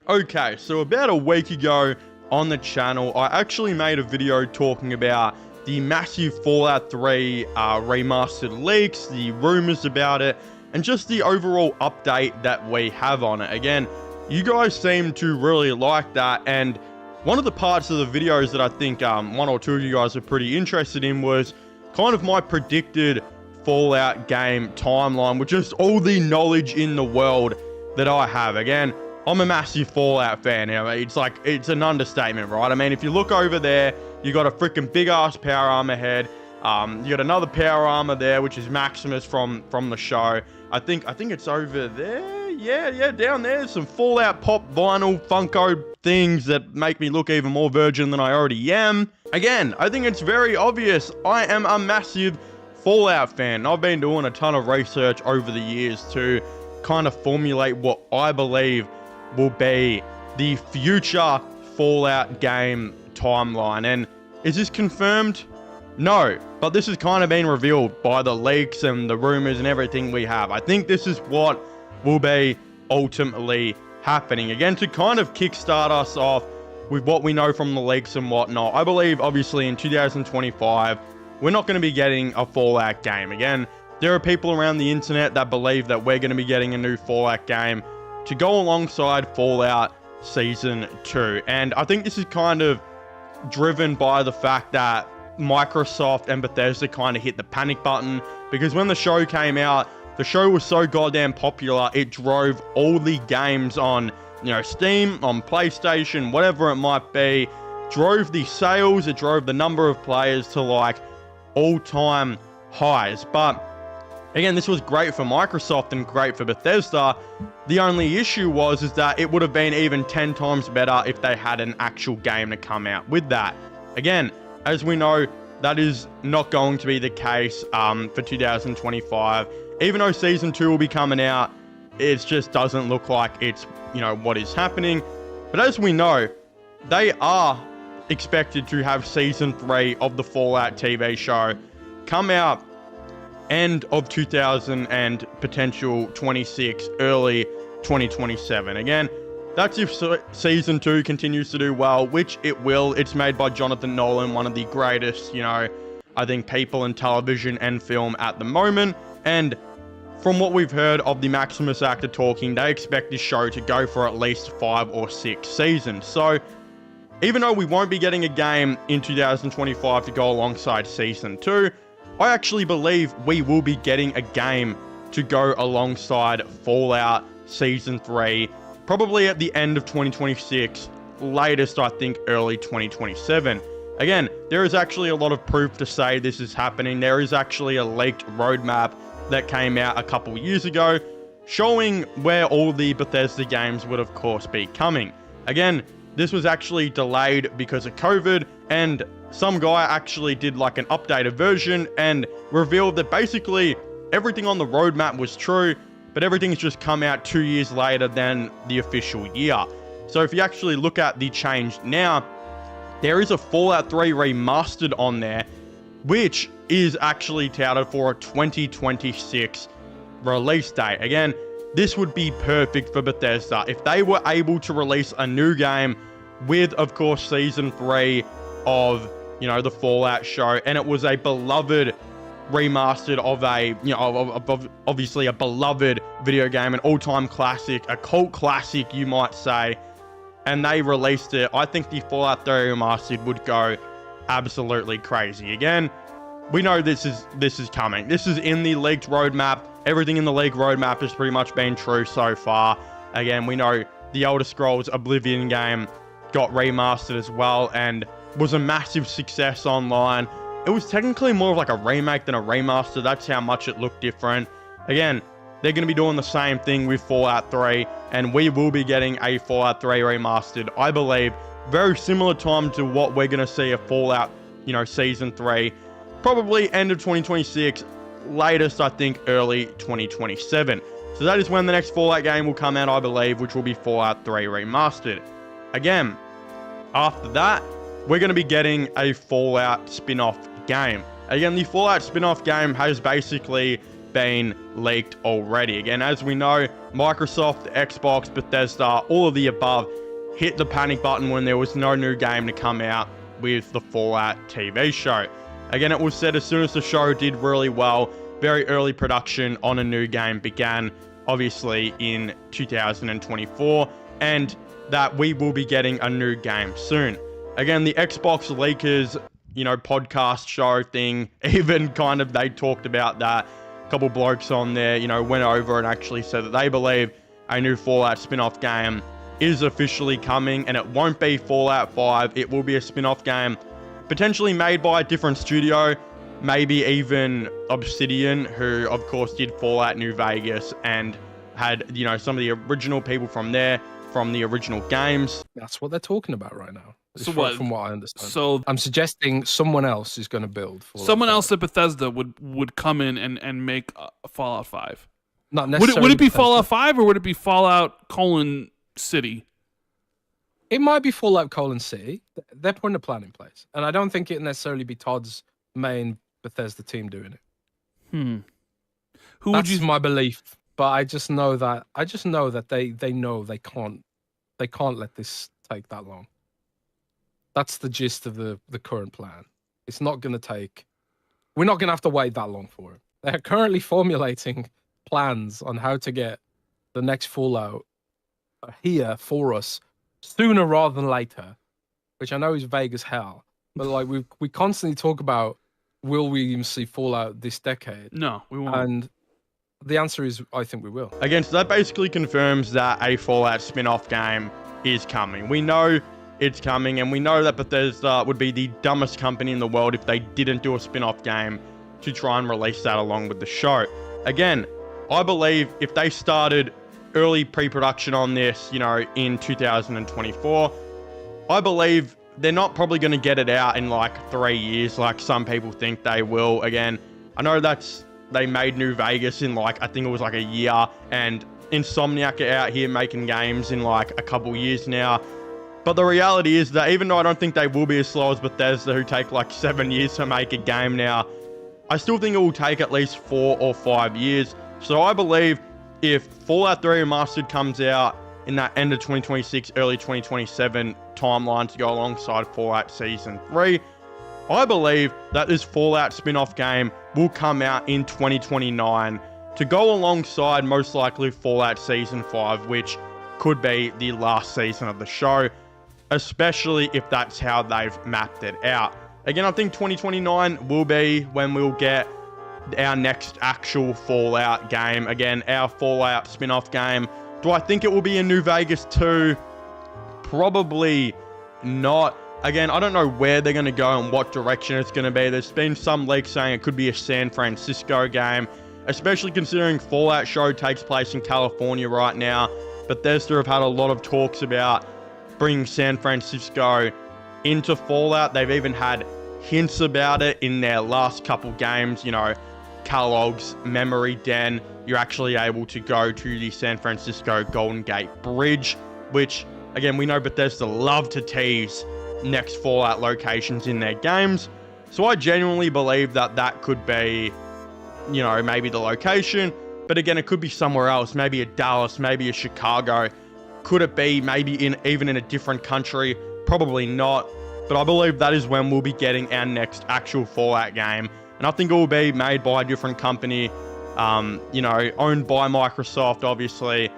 Okay, so about a week ago on the channel, I actually made a video talking about the massive Fallout 3 remastered leaks, the rumors about it, and just the overall update that we have on it. Again, you guys seem to really like that, and one of the parts of the videos that I think one or two of you guys are pretty interested in was kind of my predicted Fallout game timeline, with just all the knowledge in the world that I have. Again, I'm a massive Fallout fan. It's an understatement, right? I mean, if you look over there, you got a freaking big ass power armor head. You got another power armor there, which is Maximus from the show. I think it's over there. Yeah, down there. Some Fallout pop vinyl Funko things that make me look even more virgin than I already am. Again, I think it's very obvious. I am a massive Fallout fan. I've been doing a ton of research over the years to kind of formulate what I believe will be the future Fallout game timeline. And is this confirmed? No, but this has kind of been revealed by the leaks and the rumors and everything we have. I think this is what will be ultimately happening. Again, to kind of kickstart us off with what we know from the leaks and whatnot, I believe obviously in 2025, we're not going to be getting a Fallout game. Again, there are people around the internet that believe that we're going to be getting a new Fallout game to go alongside Fallout Season 2. And I think this is kind of driven by the fact that Microsoft and Bethesda kind of hit the panic button, because when the show came out, the show was so goddamn popular, it drove all the games on, Steam, on PlayStation, whatever it might be, drove the sales, it drove the number of players to like all-time highs. But again, this was great for Microsoft and great for Bethesda. The only issue is that it would have been even 10 times better if they had an actual game to come out with that. Again, as we know, that is not going to be the case for 2025. Even though Season 2 will be coming out, it just doesn't look like it's, what is happening. But as we know, they are expected to have Season 3 of the Fallout TV show come out end of 2000 and potential 26, early 2027. Again, that's if Season 2 continues to do well, which it will. It's made by Jonathan Nolan, one of the greatest, I think, people in television and film at the moment. And from what we've heard of the Maximus actor talking, they expect this show to go for at least 5 or 6 seasons. So even though we won't be getting a game in 2025 to go alongside Season 2, I actually believe we will be getting a game to go alongside Fallout Season 3, probably at the end of 2026, latest I think early 2027. Again, there is actually a lot of proof to say this is happening. There is actually a leaked roadmap that came out a couple years ago showing where all the Bethesda games would of course be coming. Again, this was actually delayed because of COVID, and some guy actually did like an updated version and revealed that basically everything on the roadmap was true, but everything's just come out 2 years later than the official year. So if you actually look at the change now, there is a Fallout 3 remastered on there, which is actually touted for a 2026 release date. Again, this would be perfect for Bethesda if they were able to release a new game with, of course, Season 3 of, the Fallout show, and it was a beloved remastered of a, obviously a beloved video game, an all-time classic, a cult classic, you might say, and they released it. I think the Fallout 3 remastered would go absolutely crazy. Again, we know this is coming. This is in the leaked roadmap. Everything in the leaked roadmap has pretty much been true so far. Again, we know the Elder Scrolls Oblivion game got remastered as well and was a massive success online. It was technically more of like a remake than a remaster. That's how much it looked different. Again, they're going to be doing the same thing with Fallout 3, and we will be getting a Fallout 3 remastered, I believe, very similar time to what we're going to see a Fallout, Season 3, probably end of 2026, latest, I think, early 2027. So that is when the next Fallout game will come out, I believe, which will be Fallout 3 Remastered. Again, after that, we're going to be getting a Fallout spin-off game. Again, the Fallout spin-off game has basically been leaked already. Again, as we know, Microsoft, Xbox, Bethesda, all of the above hit the panic button when there was no new game to come out with the Fallout TV show. Again, it was said as soon as the show did really well, very early production on a new game began, obviously in 2024, and that we will be getting a new game soon. Again, the Xbox leakers, podcast show thing, even kind of they talked about that. A couple blokes on there, went over and actually said that they believe a new Fallout spin-off game is officially coming, and it won't be Fallout 5. It will be a spin-off game, potentially made by a different studio, maybe even Obsidian, who of course did Fallout New Vegas and had, some of the original people from there, from the original games. That's what they're talking about right now. So what? From what I understand. So I'm suggesting someone else is going to build Fallout. Someone else at Bethesda would come in and make Fallout 5. Not necessarily. Would it be Bethesda. Fallout 5 or would it be Fallout City? It might be Fallout City. They're putting a plan in place, and I don't think it necessarily be Todd's main Bethesda team doing it. That's my belief, but I just know that they know they can't let this take that long. That's the gist of the current plan. It's not going to take. We're not going to have to wait that long for it. They're currently formulating plans on how to get the next Fallout here for us sooner rather than later, which I know is vague as hell. But like we constantly talk about, will we even see Fallout this decade? No, we won't. And the answer is, I think we will. Again, so that basically confirms that a Fallout spin-off game is coming. We know it's coming, and we know that Bethesda would be the dumbest company in the world if they didn't do a spin-off game to try and release that along with the show. Again, I believe if they started early pre-production on this, in 2024, I believe they're not probably going to get it out in like 3 years, like some people think they will. Again, I know they made New Vegas in I think it was like a year, and Insomniac are out here making games in like a couple years now. But the reality is that even though I don't think they will be as slow as Bethesda, who take like 7 years to make a game now, I still think it will take at least 4 or 5 years. So I believe if Fallout 3 Remastered comes out in that end of 2026, early 2027 timeline to go alongside Fallout Season 3, I believe that this Fallout spin-off game will come out in 2029 to go alongside most likely Fallout Season 5, which could be the last season of the show, especially if that's how they've mapped it out. Again, I think 2029 will be when we'll get our next actual Fallout game. Again, our Fallout spin-off game. Do I think it will be in New Vegas 2? Probably not. Again, I don't know where they're going to go and what direction it's going to be. There's been some leaks saying it could be a San Francisco game, especially considering Fallout show takes place in California right now. Bethesda have had a lot of talks about bringing San Francisco into Fallout. They've even had hints about it in their last couple games. Kellogg's Memory Den, you're actually able to go to the San Francisco Golden Gate Bridge, which, again, we know Bethesda love to tease next Fallout locations in their games. So I genuinely believe that could be, maybe the location. But again, it could be somewhere else, maybe a Dallas, maybe a Chicago. Could it be maybe even in a different country? Probably not. But I believe that is when we'll be getting our next actual Fallout game. And I think it will be made by a different company, owned by Microsoft, obviously,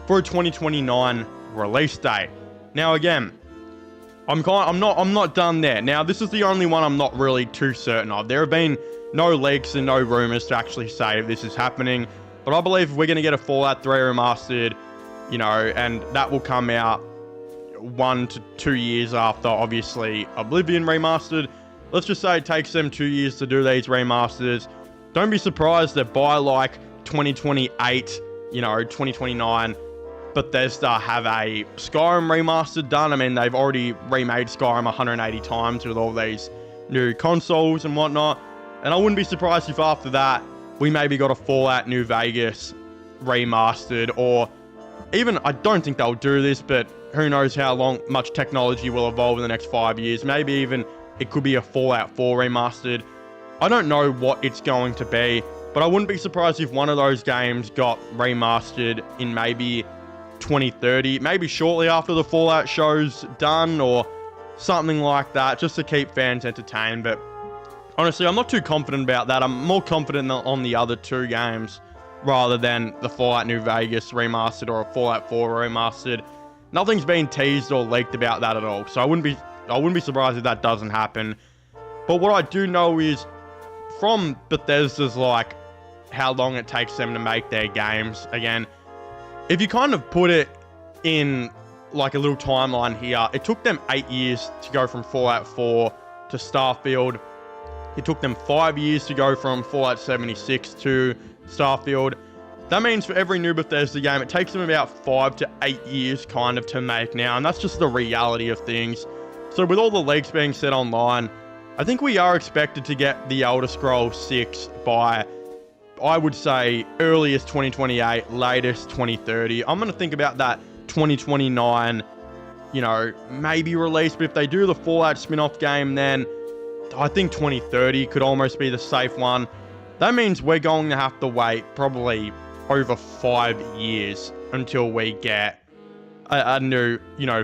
for a 2029 release date. Now, again, I'm not done there. Now, this is the only one I'm not really too certain of. There have been no leaks and no rumors to actually say if this is happening. But I believe we're going to get a Fallout 3 Remastered, and that will come out 1 to 2 years after, obviously, Oblivion Remastered. Let's just say it takes them 2 years to do these remasters. Don't be surprised that by 2028, 2029, Bethesda have a Skyrim remastered done. I mean, they've already remade Skyrim 180 times with all these new consoles and whatnot. And I wouldn't be surprised if after that, we maybe got a Fallout New Vegas remastered, or even, I don't think they'll do this, but who knows how much technology will evolve in the next 5 years. Maybe even it could be a Fallout 4 remastered. I don't know what it's going to be, but But I wouldn't be surprised if one of those games got remastered in maybe 2030, maybe shortly after the Fallout show's done or something like that, just to keep fans entertained. But honestly, I'm not too confident about that. I'm more confident on the other two games rather than the Fallout New Vegas remastered or a Fallout 4 remastered. Nothing's been teased or leaked about that at all, so I wouldn't be surprised if that doesn't happen. But what I do know is from Bethesda's like how long it takes them to make their games. Again, if you kind of put it in like a little timeline here, it took them 8 years to go from Fallout 4 to Starfield. It took them 5 years to go from Fallout 76 to Starfield. That means for every new Bethesda game, it takes them about 5 to 8 years kind of to make now, and that's just the reality of things. So with all the leaks being said online, I think we are expected to get the Elder Scrolls 6 by, I would say, earliest 2028, latest 2030. I'm going to think about that 2029, maybe release, but if they do the Fallout spin-off game, then I think 2030 could almost be the safe one. That means we're going to have to wait probably over 5 years until we get a new,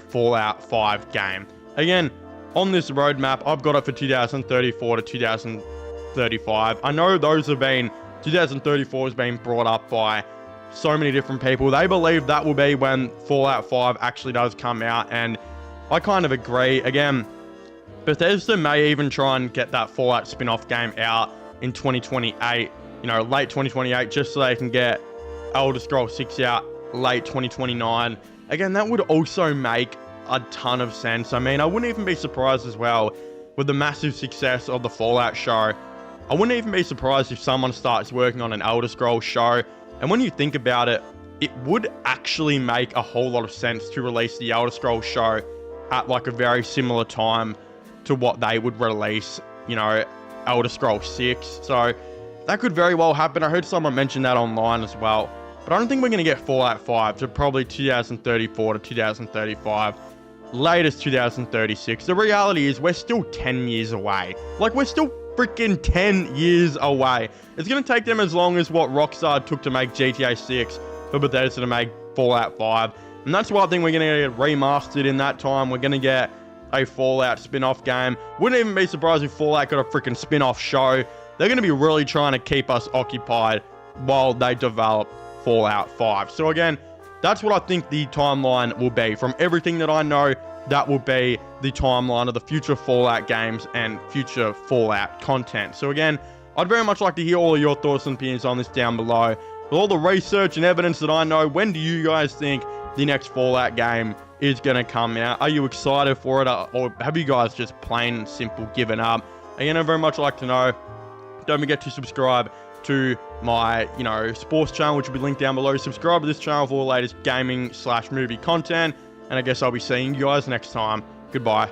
Fallout 5 game. Again, on this roadmap, I've got it for 2034 to 2035. I know 2034 has been brought up by so many different people. They believe that will be when Fallout 5 actually does come out, and I kind of agree. Again, Bethesda may even try and get that Fallout spin-off game out in 2028, late 2028, just so they can get Elder Scrolls 6 out late 2029. Again, that would also make a ton of sense. I mean, I wouldn't even be surprised as well with the massive success of the Fallout show. I wouldn't even be surprised if someone starts working on an Elder Scrolls show. And when you think about it, it would actually make a whole lot of sense to release the Elder Scrolls show at like a very similar time to what they would release, Elder Scrolls 6. So that could very well happen. I heard someone mention that online as well. But I don't think we're going to get Fallout 5 to probably 2034 to 2035. Latest 2036. The reality is we're still 10 years away. Like, we're still freaking 10 years away. It's going to take them as long as what Rockstar took to make GTA 6 for Bethesda to make Fallout 5. And that's why I think we're going to get remastered in that time. We're going to get a Fallout spin-off game. Wouldn't even be surprised if Fallout got a freaking spin-off show. They're going to be really trying to keep us occupied while they develop Fallout 5. So again, that's what I think the timeline will be. From everything that I know, that will be the timeline of the future Fallout games and future Fallout content. So again, I'd very much like to hear all of your thoughts and opinions on this down below. With all the research and evidence that I know, when do you guys think the next Fallout game is going to come out? Are you excited for it, or have you guys just plain and simple given up? Again, I'd very much like to know. Don't forget to subscribe to my, sports channel, which will be linked down below. Subscribe to this channel for all the latest gaming/movie content. And I guess I'll be seeing you guys next time. Goodbye.